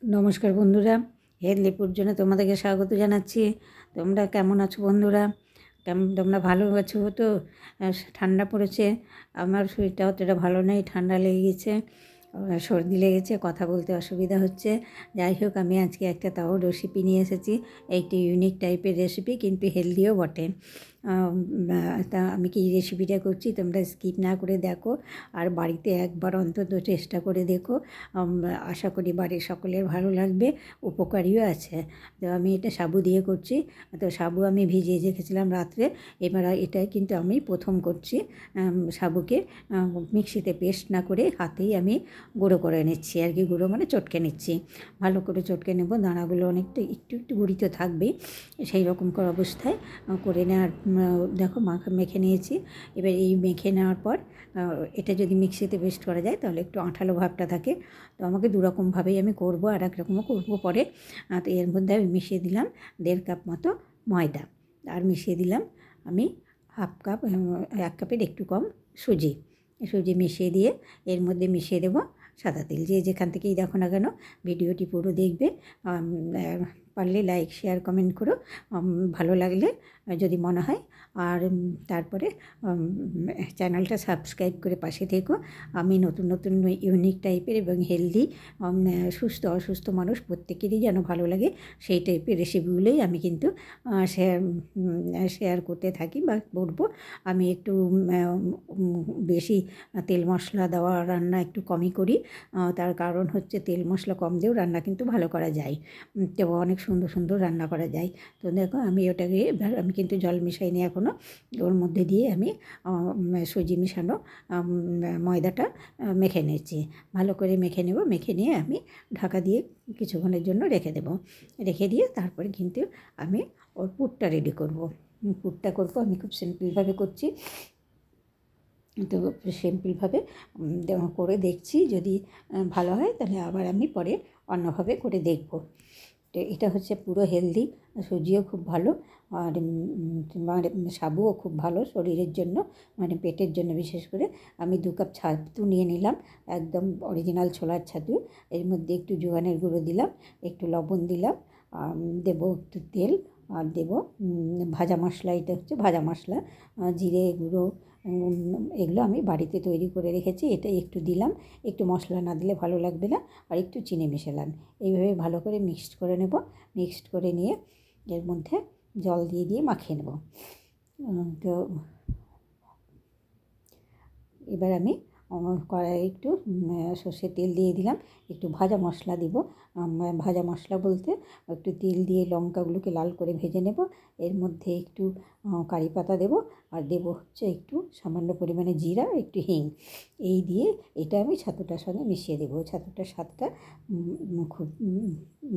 নমস্কার বন্ধুরা, হেলদিপুর জন্য তোমাদেরকে স্বাগত জানাচ্ছি। তোমরা কেমন আছো বন্ধুরা? তোমরা ভালো আছো তো? ঠান্ডা পড়েছে, আমার শরীরটা অতটা ভালো নেই, ঠান্ডা লেগে গেছে, সর্দি লেগেছে, কথা বলতে অসুবিধা হচ্ছে। যাই হোক, আমি আজকে একটা তাও রেসিপি নিয়ে এসেছি, একটি ইউনিক টাইপের রেসিপি, কিন্তু হেলদিও বটে। তা আমি কি রেসিপিটা করছি, তোমরা স্কিপ না করে দেখো, আর বাড়িতে একবার অন্তত চেষ্টা করে দেখো। আশা করি বাড়ির সকলের ভালো লাগবে, উপকারীও আছে। তো আমি এটা সাবু দিয়ে করছি। তো সাবু আমি ভিজিয়ে রেখেছিলাম রাত্রে, এবার এটাই কিন্তু আমি প্রথম করছি। সাবুকে মিক্সিতে পেস্ট না করে হাতেই আমি গুঁড়ো করে নিচ্ছি, আর কি গুঁড়ো মানে চটকে নিচ্ছি, ভালো করে চটকে নেব। দানাগুলো অনেকটা একটু একটু গুঁড়ি তো থাকবেই, সেই রকম করে অবস্থায় করে নেওয়ার দেখো মেখে নিয়েছি। এবার এই মেখে নেওয়ার পর এটা যদি মিক্সিতে পেস্ট করা যায় তাহলে একটু আঠালো ভাবটা থাকে। তো আমাকে দুরকমভাবেই আমি করব, আর এক রকমও করবো পরে। তো এর মধ্যে আমি মিশিয়ে দিলাম 1.5 কাপ মতো ময়দা, আর মিশিয়ে দিলাম আমি 1/2 কাপ, 1 কাপের একটু কম সুজি। সুজি মিশিয়ে দিয়ে এর মধ্যে মিশিয়ে দেবো সাদা তেল। যে যেখান থেকেই দেখো না কেন ভিডিওটি পুরো দেখবে। পারলে লাইক শেয়ার কমেন্ট করো, ভালো লাগলে যদি মনে হয়। আর তারপরে চ্যানেলটা সাবস্ক্রাইব করে পাশে থেকো। আমি নতুন নতুন ইউনিক টাইপের এবং হেলদি, সুস্থ অসুস্থ মানুষ প্রত্যেকেরই যেন ভালো লাগে সেই টাইপের রেসিপিগুলোই আমি কিন্তু শেয়ার করতে থাকি বা করবো। আমি একটু বেশি তেল মশলা দেওয়া রান্না একটু কমই করি। তার কারণ হচ্ছে তেল মশলা কম দিয়েও রান্না কিন্তু ভালো করা যায়, তো অনেক সুন্দর সুন্দর রান্না করা যায়। তো দেখো আমি ওটাকে এবার আমি কিন্তু জল মিশাইনি এখনও, ওর মধ্যে দিয়ে আমি সুজি মিশানো ময়দাটা মেখে নিচ্ছি। ভালো করে মেখে নেব, মেখে নিয়ে আমি ঢাকা দিয়ে কিছুক্ষণের জন্য রেখে দেব। রেখে দিয়ে তারপরে কিন্তু আমি ওর পুরটা রেডি করব। পুরটা করবো আমি খুব সিম্পলভাবে করছি। তো সিম্পলভাবে করে দেখছি, যদি ভালো হয় তাহলে আবার আমি পরে অন্যভাবে করে দেখব। তো এটা হচ্ছে পুরো হেলদি, সুজিও খুব ভালো, আর মানে সাবুও খুব ভালো শরীরের জন্য, মানে পেটের জন্য বিশেষ করে। আমি 2 কাপ ছাতু নিয়ে নিলাম, একদম অরিজিনাল ছোলার ছাতু। এর মধ্যে একটু জোয়ানের গুঁড়ো দিলাম, একটু লবণ দিলাম, দেবো একটু তেল, আর দেবো ভাজা মশলা। এটা হচ্ছে ভাজা মশলা, জিরে গুঁড়ো, এগুলো আমি বাড়িতে তৈরি করে রেখেছি। এটা একটু দিলাম, একটু মশলা না দিলে ভালো লাগবে না। আর একটু চিনি মেশালাম। এইভাবে ভালো করে মিক্সড করে নেব। মিক্সড করে নিয়ে এর মধ্যে জল দিয়ে দিয়ে মাখিয়ে নেব। তো এবার আমি কড়াইয়ে একটু সর্ষের তেল দিয়ে দিলাম, একটু ভাজা মশলা দিব। ভাজা মশলা বলতে একটু তেল দিয়ে লঙ্কাগুলোকে লাল করে ভেজে নেব। এর মধ্যে একটু কারি পাতা দেব, আর দেব হচ্ছে একটু সামান্য পরিমাণে জিরা, একটু হিং। এই দিয়ে এটা আমি ছাতুটার সঙ্গে মিশিয়ে দেবো। ছাতুটার স্বাদটা খুব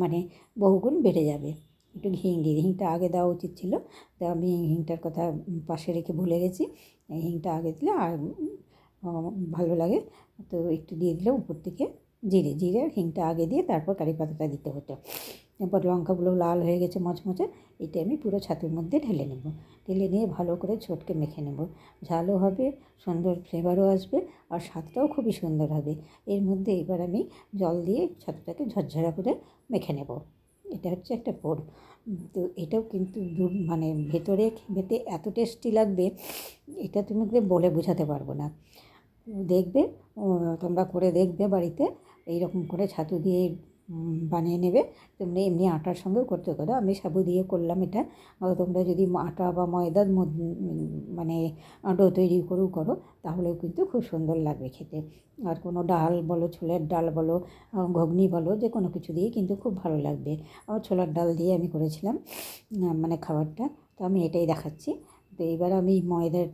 মানে বহুগুণ বেড়ে যাবে। একটু হিং দিয়ে, হিংটা আগে দেওয়া উচিত ছিল, তো আমি হিংটার কথা পাশে রেখে ভুলে গেছি। হিংটা আগে দিলে আর ভালো লাগে। তো একটু দিয়ে দিলাম উপর থেকে জিরে আর হিংটা আগে দিয়ে তারপর কারি পাতাটা দিতে হতো। এরপর লঙ্কাগুলো লাল হয়ে গেছে মচমচে, এটা আমি পুরো ছাতুর মধ্যে ঢেলে নেব। ঢেলে নিয়ে ভালো করে চটকে মেখে নেব। ঝালও হবে, সুন্দর ফ্লেভারও আসবে, আর স্বাদটাও খুবই সুন্দর হবে। এর মধ্যে এবার আমি জল দিয়ে ছাতুটাকে ঝরঝরা করে মেখে নেব। এটা হচ্ছে একটা পোর। তো এটাও কিন্তু মানে ভেতরে খেতে এত টেস্টি লাগবে, এটা তুমি বলে বোঝাতে পারবো না। দেখবে, তোমরা করে দেখবে বাড়িতে, এইরকম করে ছাতু দিয়ে বানিয়ে নেবে। তোমরা এমনি আটার সঙ্গেও করতে পারো, আমি সাবু দিয়ে করলাম এটা। তোমরা যদি আটা বা ময়দার মানে ডো তৈরি করো তাহলেও কিন্তু খুব সুন্দর লাগবে খেতে। আর কোনো ডাল বলো, ছোলার ডাল বলো, ঘুগনি বলো, যে কোনো কিছু দিয়ে কিন্তু খুব ভালো লাগবে। আমার ছোলার ডাল দিয়ে আমি করেছিলাম মানে খাবারটা, তো আমি এটাই দেখাচ্ছি। তো এবার আমি ময়দার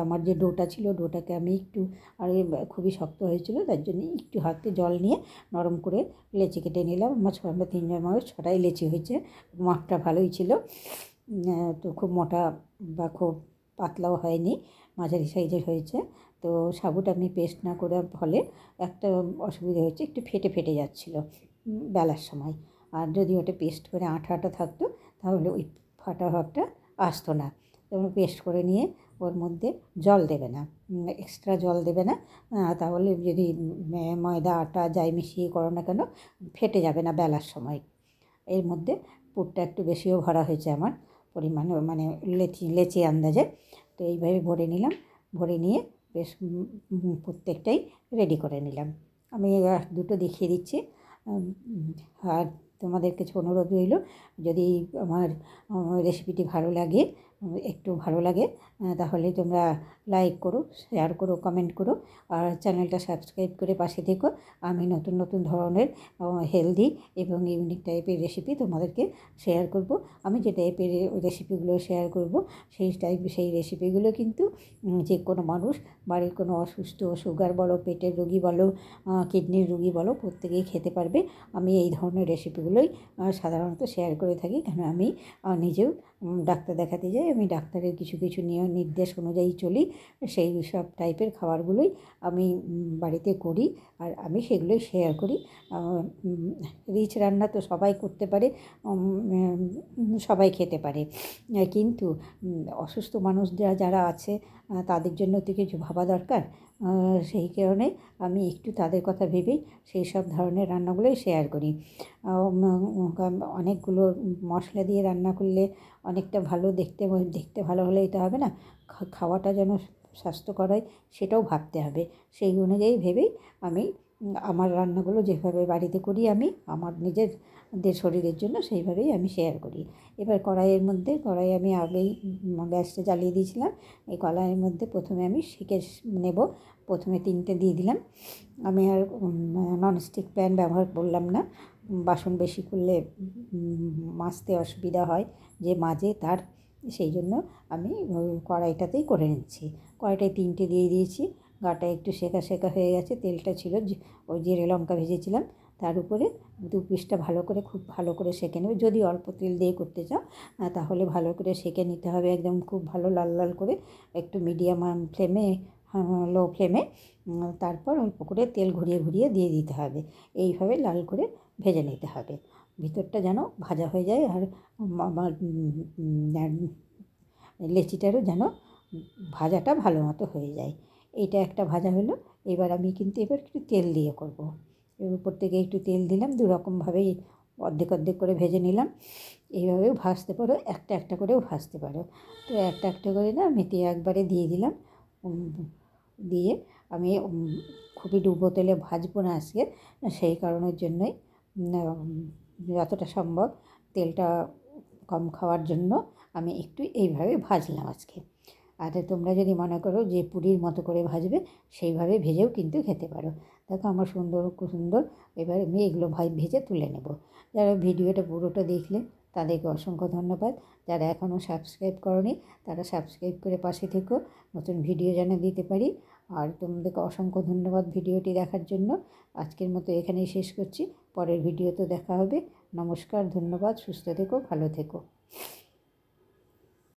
আমার যে ডোটা ছিল, ডোটাকে আমি একটু, আর খুবই শক্ত হয়েছিল তার জন্য একটু হাতে জল নিয়ে নরম করে লেচি কেটে নিলাম। আমরা 3 জন মানুষ, 6টাই লেচি হয়েছে, মাপটা ভালোই ছিল। তো খুব মোটা বা খুব পাতলাও হয়নি, মাঝারি সাইজের হয়েছে। তো সাবুটা আমি পেস্ট না করার ফলে একটা অসুবিধা হচ্ছে, একটু ফেটে ফেটে যাচ্ছিলো বেলার সময়। আর যদি ওটা পেস্ট করে আঠা আঠা থাকতো তাহলে ওই ফাটা ভাবটা আসতো না। তো আমি পেস্ট করে নিয়ে ওর মধ্যে জল দেবে না, এক্সট্রা জল দেবে না। তাহলে যদি ময়দা আটা যাই মিশিয়ে করো না কেন ফেটে যাবে না বেলার সময়। এর মধ্যে পুরটা একটু বেশিও ভরা হয়েছে আমার পরিমাণে, মানে লেচি আন্দাজে। তো এইভাবে ভরে নিলাম, ভরে নিয়ে বেশ প্রত্যেকটাই রেডি করে নিলাম। আমি দুটো দেখিয়ে দিচ্ছি। আর তোমাদের কিছু অনুরোধ রইল, যদি আমার রেসিপিটি ভালো লাগে, একটু ভালো লাগে, তাহলে তোমরা লাইক করো, শেয়ার করো, কমেন্ট করো, আর চ্যানেলটা সাবস্ক্রাইব করে পাশে থেকো। আমি নতুন নতুন ধরনের হেলদি এবং ইউনিক টাইপের রেসিপি তোমাদেরকে শেয়ার করব। আমি যে টাইপের রেসিপিগুলো শেয়ার করব সেই রেসিপিগুলো কিন্তু যে কোনো মানুষ, বাড়ির কোনো অসুস্থ, সুগার বলো, পেটের রোগী বলো, কিডনির রোগী বলো, প্রত্যেকেই খেতে পারবে। আমি এই ধরনের রেসিপিগুলোই সাধারণত শেয়ার করে থাকি, কেন আমি নিজেও ডাক্তার দেখাতে যাই, আমি ডাক্তারের কিছু কিছু নিয়ম নির্দেশ অনুযায়ী চলি। সেই সব টাইপের খাবারগুলোই আমি বাড়িতে করি, আর আমি সেগুলোই শেয়ার করি। রিচ রান্না তো সবাই করতে পারে, সবাই খেতে পারে, কিন্তু অসুস্থ মানুষরা যারা আছে তাদের জন্য তো কিছু ভাবা দরকার। সেই কারণে আমি একটু তাদের কথা ভেবেই সেই সব ধরনের রান্নাগুলোই শেয়ার করি। অনেকগুলো মশলা দিয়ে রান্না করলে অনেকটা ভালো দেখতে ভালো হলে এটা হবে না, খাওয়াটা যেন স্বাস্থ্যকর হয় সেটাও ভাবতে হবে। সেই অনুযায়ী ভেবেই আমি আমার রান্নাগুলো যেভাবে বাড়িতে করি আমি আমার নিজেদের শরীরের জন্য সেইভাবেই আমি শেয়ার করি। এবার কড়াই আমি আগেই গ্যাসটা জ্বালিয়ে দিয়েছিলাম। এই কড়াইয়ের মধ্যে প্রথমে আমি সেঁকে নেব। প্রথমে 3টে দিয়ে দিলাম। আমি আর ননস্টিক প্যান ব্যবহার করলাম না, বাসন বেশি করলে মাজতে অসুবিধা হয়, যে মাজে তার, সেই জন্য আমি কড়াইটাতেই করে নিচ্ছি। কড়াইটায় 3টে দিয়ে দিয়েছি। গাটা একটু সেকা হয়ে গেছে, তেলটা ছিল ওই জিরে লঙ্কা ভেজেছিলাম তার উপরে 2 পিসটা খুব ভালো করে সেঁকে নেবে। যদি অল্প তেল দিয়ে করতে চাও তাহলে ভালো করে সেঁকে নিতে হবে, একদম খুব ভালো লাল লাল করে, একটু মিডিয়াম ফ্লেমে, লো ফ্লেমে, তারপর অল্প করে তেল ঘুরিয়ে দিয়ে দিতে হবে। এইভাবে লাল করে ভেজে নিতে হবে, ভিতরটা যেন ভাজা হয়ে যায়, আর আমার লেচিটারও যেন ভাজাটা ভালো মতো হয়ে যায়। এইটা একটা ভাজা হলো। এবার একটু তেল দিয়ে করব। এর উপর থেকে একটু তেল দিলাম, দুরকমভাবেই অর্ধেক করে ভেজে নিলাম। এইভাবেও ভাজতে পারো, একটা করেও ভাজতে পারো। তো একটা করে না মেথি একবারে দিয়ে দিলাম। দিয়ে আমি খুবই ডুবো তেলে ভাজবো না আজকে, সেই কারণের জন্যই যতটা সম্ভব তেলটা কম খাওয়ার জন্য আমি একটু এইভাবে ভাজলাম আজকে। আর তোমরা যদি মনে করো যে পুরির মতো করে ভাজবে, সেইভাবে ভেজেও কিন্তু খেতে পারো। দেখো আমার খুব সুন্দর। এবার আমি এগুলো ভেজে তুলে নেব। যারা ভিডিওটা পুরোটা দেখলে তাদেরকে অসংখ্য ধন্যবাদ। যারা এখনও সাবস্ক্রাইব করোনি তারা সাবস্ক্রাইব করে পাশে থেকো, নতুন ভিডিও যেন দিতে পারি। আর তোমাদেরকে অসংখ্য ধন্যবাদ ভিডিওটি দেখার জন্য। আজকের মতো এখানেই শেষ করছি, পরের ভিডিওতে দেখা হবে। নমস্কার, ধন্যবাদ, সুস্থ থেকো, ভালো থেকো।